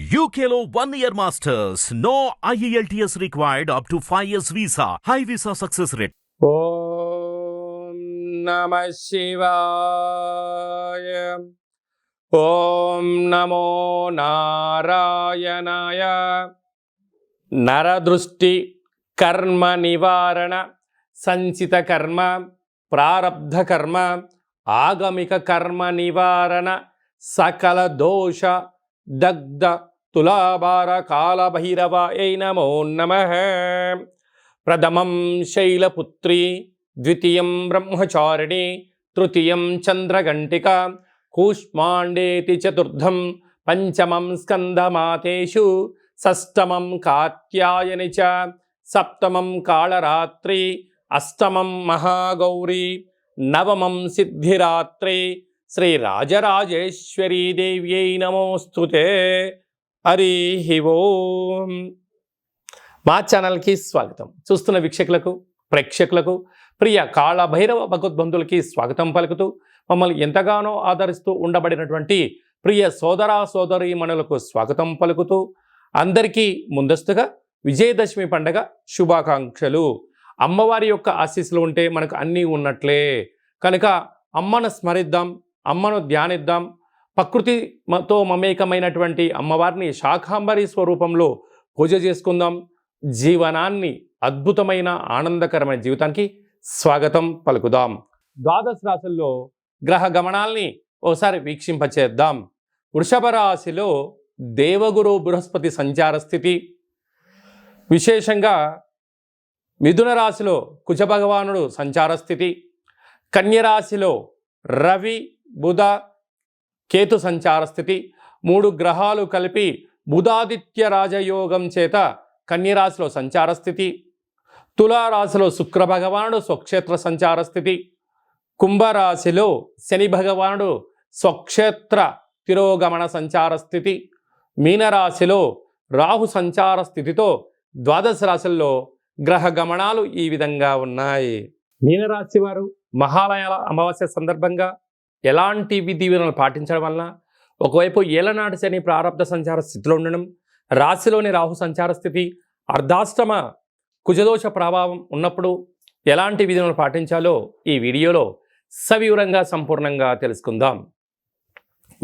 UKLO 1 year masters. No IELTS required up to 5 years visa. High visa success rate. ఓం నమః శివాయ. ఓం నమో నారాయణాయ. నరదృష్టి కర్మ నివారణ సంచిత కర్మ ప్రారబ్ధ కర్మ ఆగమిక కర్మ నివారణ సకల దోష దగ్ధ తులాభార కాళభైరవాయ నమో నమః. ప్రథమం శైలపుత్రి, ద్వితీయం బ్రహ్మచారిణి, తృతీయం చంద్రఘంటిక, కూష్మాండేతి చతుర్థం, పంచమం స్కందమాతేషు, షష్టమం కాత్యాయని చ, సప్తమం కాళరాత్రి, అష్టమం మహాగౌరీ, నవమం సిద్ధిరాత్రి. శ్రీ రాజరాజేశ్వరీ దేవ్యై నమోస్తుతే. హరి ఓం. మా ఛానల్కి స్వాగతం. చూస్తున్న వీక్షకులకు, ప్రేక్షకులకు, ప్రియ కాళభైరవ భగవద్బంధులకి స్వాగతం పలుకుతూ, మమ్మల్ని ఎంతగానో ఆదరిస్తూ ఉండబడినటువంటి ప్రియ సోదర సోదరీమణులకు స్వాగతం పలుకుతూ, అందరికీ ముందస్తుగా విజయదశమి పండగ శుభాకాంక్షలు. అమ్మవారి యొక్క ఆశీస్సులు ఉంటే మనకు అన్నీ ఉన్నట్లే కనుక అమ్మను స్మరిద్దాం, అమ్మను ధ్యానిద్దాం. ప్రకృతితో మమేకమైనటువంటి అమ్మవారిని శాకాంబరి స్వరూపంలో పూజ చేసుకుందాం. జీవనాన్ని అద్భుతమైన ఆనందకరమైన జీవితానికి స్వాగతం పలుకుదాం. ద్వాదశ రాశుల్లో గ్రహ గమనాల్ని ఓసారి వీక్షింపచేద్దాం. వృషభ రాశిలో దేవగురు బృహస్పతి సంచార స్థితి, విశేషంగా మిథున రాశిలో కుజ భగవానుడు సంచార స్థితి, కన్యరాశిలో రవి బుధ కేతు సంచార స్థితి. 3 గ్రహాలు కలిపి బుధాదిత్య రాజయోగం చేత కన్యరాశిలో సంచార స్థితి, తులారాశిలో శుక్ర భగవానుడు స్వక్షేత్ర సంచార స్థితి, కుంభరాశిలో శని భగవానుడు స్వక్షేత్ర తిరోగమన సంచార స్థితి, మీనరాశిలో రాహు సంచార స్థితితో ద్వాదశ రాశుల్లో గ్రహ గమనాలు ఈ విధంగా ఉన్నాయి. మీనరాశి వారు మహాలయాల అమావాస్య సందర్భంగా ఎలాంటి విధి విధానాలు పాటించడం వలన, ఒకవైపు ఏలనాటి శని ప్రారబ్ధ సంచార స్థితిలో ఉండడం, రాశిలోని రాహు సంచార స్థితి, అర్ధాష్టమ కుజదోష ప్రభావం ఉన్నప్పుడు ఎలాంటి విధులను పాటించాలో ఈ వీడియోలో సవివరంగా సంపూర్ణంగా తెలుసుకుందాం.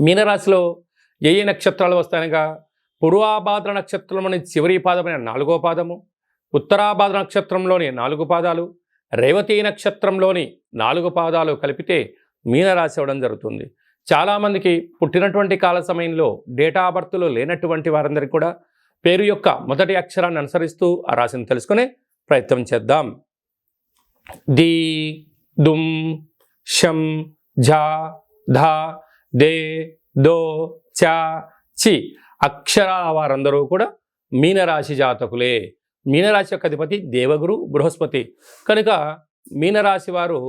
మీనరాశిలో ఏ నక్షత్రాలు వస్తాయనగా, పూర్వాభాద్ర నక్షత్రంలోని చివరి పాదమైన 4వ పాదము, ఉత్తరాభాద్ర నక్షత్రంలోని 4 పాదాలు, రేవతి నక్షత్రంలోని 4 పాదాలు కలిపితే మీనరాశి అవ్వడం జరుగుతుంది. చాలామందికి పుట్టినటువంటి కాల సమయంలో డేటా బర్త్లో లేనటువంటి వారందరికీ కూడా పేరు యొక్క మొదటి అక్షరాన్ని అనుసరిస్తూ ఆ రాశిని తెలుసుకునే ప్రయత్నం చేద్దాం. ది, దుమ్, షం, ఝా, ధా, దే, దో, చా, చి అక్షరాల వారందరూ కూడా మీనరాశి జాతకులే. మీనరాశి యొక్క అధిపతి దేవగురు బృహస్పతి కనుక మీనరాశి వారు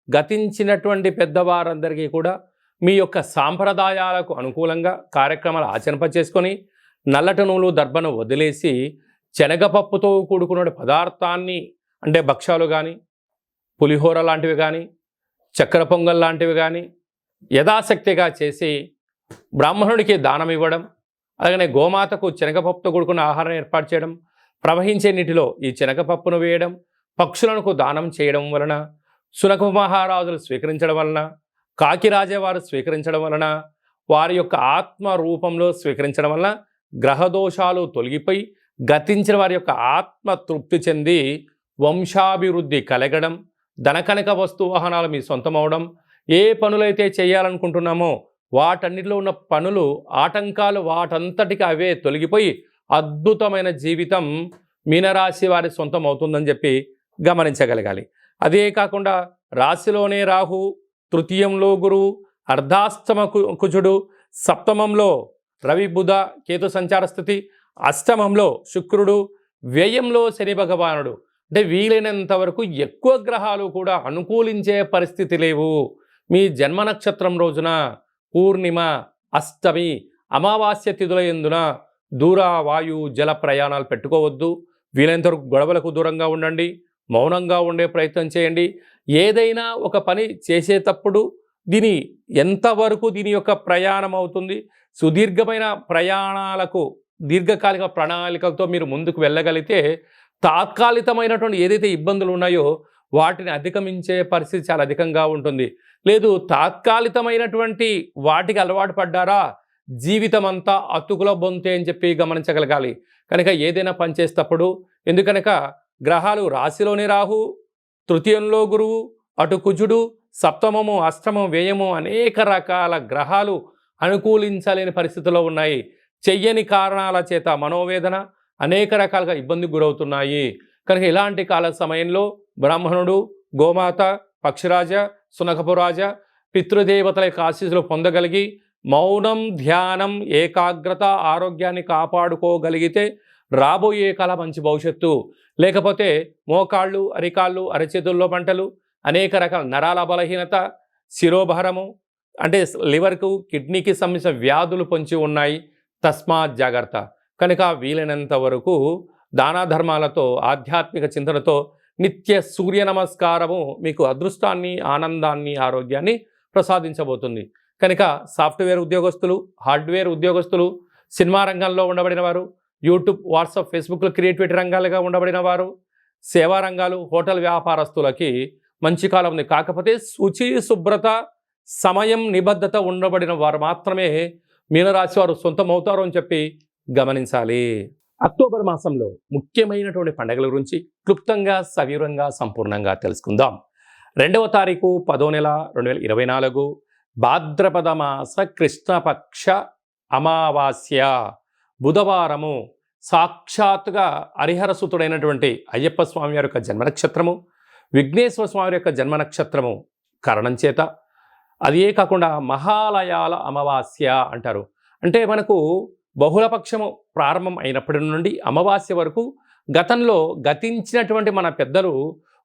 గతించినటువంటి పెద్దవారందరికీ కూడా మీ యొక్క సాంప్రదాయాలకు అనుకూలంగా కార్యక్రమాలు ఆచరింపచేసుకొని నల్లటి నూలు దర్భను వదిలేసి శనగపప్పుతో కూడుకున్న పదార్థాన్ని, అంటే భక్ష్యాలు కానీ, పులిహోర లాంటివి కానీ, చక్కెర పొంగల్ లాంటివి కానీ యథాశక్తిగా చేసి బ్రాహ్మణుడికి దానం ఇవ్వడం, అలాగనే గోమాతకు శనగపప్పుతో కూడుకున్న ఆహారం ఏర్పాటు చేయడం, ప్రవహించే నీటిలో ఈ శనగపప్పును వేయడం, పక్షులకు దానం చేయడం వలన, శునక మహారాజులు స్వీకరించడం వలన, కాకిరాజవారు స్వీకరించడం వలన, వారి యొక్క ఆత్మ రూపంలో స్వీకరించడం వలన గ్రహదోషాలు తొలగిపోయి గతించిన వారి యొక్క ఆత్మ తృప్తి చెంది వంశాభివృద్ధి కలగడం, ధనకనక వస్తు వాహనాలు మీ సొంతమవడం, ఏ పనులైతే చేయాలనుకుంటున్నామో వాటన్నిటిలో ఉన్న పనులు ఆటంకాలు వాటంతటికి అవే తొలగిపోయి అద్భుతమైన జీవితం మీనరాశి వారి సొంతం అవుతుందని చెప్పి గమనించగలగాలి. అదే కాకుండా రాశిలోనే రాహు, తృతీయంలో గురువు, అర్ధాష్టమ కుజుడు, సప్తమంలో రవి బుధ కేతు సంచార స్థితి, అష్టమంలో శుక్రుడు, వ్యయంలో శని భగవానుడు. అంటే వీలైనంత వరకు ఎక్కువ గ్రహాలు కూడా అనుకూలించే పరిస్థితి లేవు. మీ జన్మ నక్షత్రం రోజున పూర్ణిమ, అష్టమి, అమావాస్య తిథుల యందున దూర వాయు జల ప్రయాణాలు పెట్టుకోవద్దు. వీలైనంత వరకు గొడవలకు దూరంగా ఉండండి, మౌనంగా ఉండే ప్రయత్నం చేయండి. ఏదైనా ఒక పని చేసేటప్పుడు దీని ఎంతవరకు దీని యొక్క ప్రయాణం అవుతుంది, సుదీర్ఘమైన ప్రయాణాలకు దీర్ఘకాలిక ప్రణాళికలతో మీరు ముందుకు వెళ్ళగలిగితే తాత్కాలికమైనటువంటి ఏదైతే ఇబ్బందులు ఉన్నాయో వాటిని అధిగమించే పరిస్థితి చాలా అధికంగా ఉంటుంది. లేదు తాత్కాలికమైనటువంటి వాటికి అలవాటు పడ్డారా జీవితం అంతా అతుకుల బొంతే అని చెప్పి గమనించగలగాలి. కనుక ఏదైనా పని చేసేటప్పుడు ఎందుకనక గ్రహాలు రాశిలోనే రాహు, తృతీయంలో గురువు, అటు కుజుడు, సప్తమము, అష్టమం, వ్యయము అనేక రకాల గ్రహాలు అనుకూలించలేని పరిస్థితుల్లో ఉన్నాయి. చెయ్యని కారణాల చేత మనోవేదన అనేక రకాలుగా ఇబ్బందికి గురవుతున్నాయి. కనుక ఇలాంటి కాల సమయంలో బ్రాహ్మణుడు, గోమాత, పక్షిరాజ, సునకపురాజ పితృదేవతల యొక్క ఆశీస్సులు పొందగలిగి మౌనం, ధ్యానం, ఏకాగ్రత, ఆరోగ్యాన్ని కాపాడుకోగలిగితే రాబోయే కాల మంచి భవిష్యత్తు. లేకపోతే మోకాళ్ళు, అరికాళ్ళు, అరచేతుల్లో మంటలు, అనేక రకాల నరాల బలహీనత, శిరోభారము అంటే లివర్కు, కిడ్నీకి సంబంధించిన వ్యాధులు పొంచి ఉన్నాయి. తస్మాత్ జాగ్రత్త. కనుక వీలైనంత వరకు దాన ధర్మాలతో, ఆధ్యాత్మిక చింతనతో నిత్య సూర్య నమస్కారము మీకు అదృష్టాన్ని, ఆనందాన్ని, ఆరోగ్యాన్ని ప్రసాదించబోతుంది. కనుక సాఫ్ట్వేర్ ఉద్యోగస్తులు, హార్డ్వేర్ ఉద్యోగస్తులు, సినిమా రంగంలో ఉండబడిన వారు, యూట్యూబ్, వాట్సాప్, ఫేస్బుక్లో క్రియేటివిటీ రంగాలుగా ఉండబడిన వారు, సేవా రంగాలు, హోటల్ వ్యాపారస్తులకి మంచి కాలం ఉంది. కాకపోతే శుచి, శుభ్రత, సమయం, నిబద్ధత ఉండబడిన వారు మాత్రమే మీనరాశి వారు సొంతమవుతారు అని చెప్పి గమనించాలి. అక్టోబర్ మాసంలో ముఖ్యమైనటువంటి పండుగల గురించి క్లుప్తంగా, సవివరంగా, సంపూర్ణంగా తెలుసుకుందాం. 2వ తారీఖు 10వ నెల 2024 భాద్రపద మాస కృష్ణపక్ష అమావాస్య బుధవారము. సాక్షాత్తుగా హరిహరసుతుడైనటువంటి అయ్యప్ప స్వామి వారి యొక్క జన్మ నక్షత్రము, విఘ్నేశ్వర స్వామి యొక్క జన్మ నక్షత్రము కారణం చేత అదే కాకుండా మహాలయాల అమావాస్య అంటారు. అంటే మనకు బహుళపక్షము ప్రారంభం అయినప్పటి నుండి అమావాస్య వరకు గతంలో గతించినటువంటి మన పెద్దలు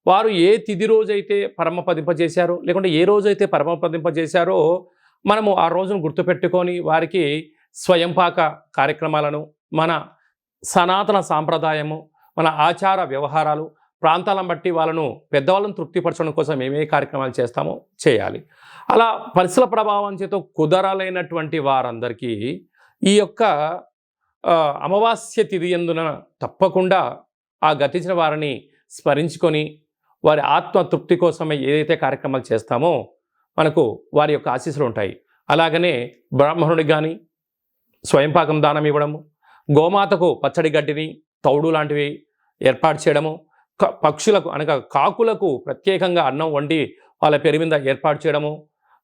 వారు ఏ తిథి రోజైతే పరమపదింపజేశారో, లేకుంటే ఏ రోజైతే పరమపదింపజేశారో మనము ఆ రోజును గుర్తుపెట్టుకొని వారికి స్వయంపాక కార్యక్రమాలను, మన సనాతన సాంప్రదాయము, మన ఆచార వ్యవహారాలు, ప్రాంతాలను బట్టి వాళ్ళను పెద్దవాళ్ళను తృప్తిపరచడం కోసం ఏమే కార్యక్రమాలు చేస్తామో చేయాలి. అలా పరిసర ప్రభావం చేత కుదరలేనటువంటి వారందరికీ ఈ యొక్క అమావాస్య తిథి యందున తప్పకుండా ఆ గతించిన వారిని స్మరించుకొని వారి ఆత్మ తృప్తి కోసమే ఏదైతే కార్యక్రమాలు చేస్తామో మనకు వారి యొక్క ఆశీస్సులు ఉంటాయి. అలాగనే బ్రాహ్మణుడికి కానీ స్వయంపాకం దానం ఇవ్వడము, గోమాతకు పచ్చడి గడ్డిని, తౌడు లాంటివి ఏర్పాటు చేయడము, పక్షులకు అనగా కాకులకు ప్రత్యేకంగా అన్నం వండి వాళ్ళ పేరు మీద ఏర్పాటు చేయడము,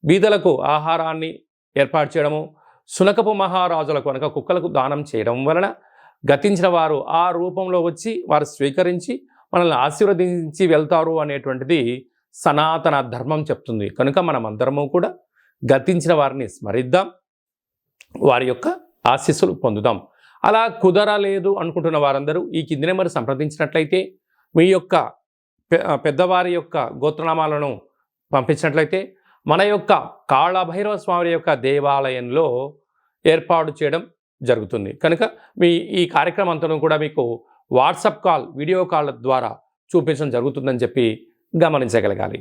బీదలకు ఆహారాన్ని ఏర్పాటు చేయడము, సునకపు మహారాజులకు అనగా కుక్కలకు దానం చేయడం వలన గతించిన వారు ఆ రూపంలో వచ్చి వారు స్వీకరించి మనల్ని ఆశీర్వదించి వెళ్తారు అనేటువంటిది సనాతన ధర్మం చెప్తుంది. కనుక మనం అందరము కూడా గతించిన వారిని స్మరిద్దాం, వారి యొక్క ఆశీస్సులు పొందుదాం. అలా కుదరలేదు అనుకుంటున్న వారందరూ ఈ కింది నెంబర్ సంప్రదించినట్లయితే మీ యొక్క పెద్దవారి యొక్క గోత్రనామాలను పంపించినట్లయితే మన యొక్క కాళభైరవ స్వామి యొక్క దేవాలయంలో ఏర్పాటు చేయడం జరుగుతుంది. కనుక ఈ కార్యక్రమం అంతా కూడా మీకు వాట్సాప్ కాల్, వీడియో కాల్ ద్వారా చూపించడం జరుగుతుందని చెప్పి గమనించగలగాలి.